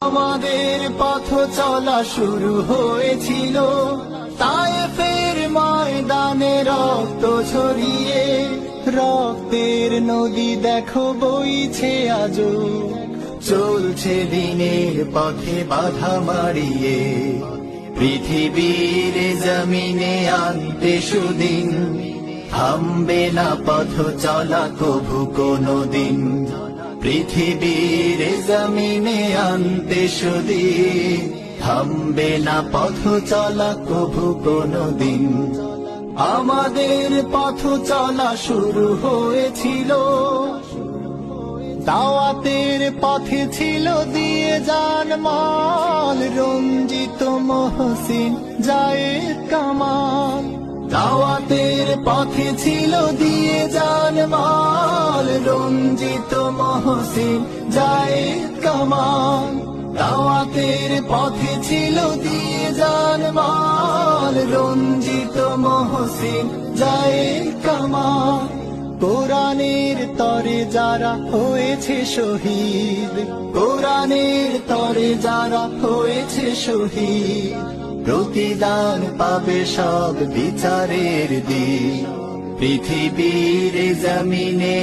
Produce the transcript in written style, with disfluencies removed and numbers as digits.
আমাদের পথ চলা শুরু হয়েছিল তায়েফের ময়দানে রক্ত ছড়িয়ে, রক্তের নদী দেখো বইছে আজও, চলছে দিনের পথে বাধা মারিয়ে, পৃথিবীর জমিনে আনতে সুদিন, থামবে না পথ চলা কভু কোনদিন, পৃথিবীর জমিনে আনতে সুদিন, থামবে না পথ চলা কভু কোনদিন। আমাদের পথ চলা শুরু হয়েছিল দাওয়াতের পথে ছিল দিয়ে জান মাল, রঞ্জিত মহসিন জায়েদ কামাল, দাওয়াতের পথে ছিল দিয়ে জান মাল, রঞ্জিত মহসিন জায়েদ কামাল, দাওয়াতের পথে ছিল দিয়ে জান মাল, রঞ্জিত মহসিন জায়েদ কামাল। কোরআনের তরে যারা হয়েছে শহীদ, কোরআনের তরে যারা হয়েছে শহীদ, প্রতিদান পাবে সব বিচারের দিন, পৃথিবীর জমিনে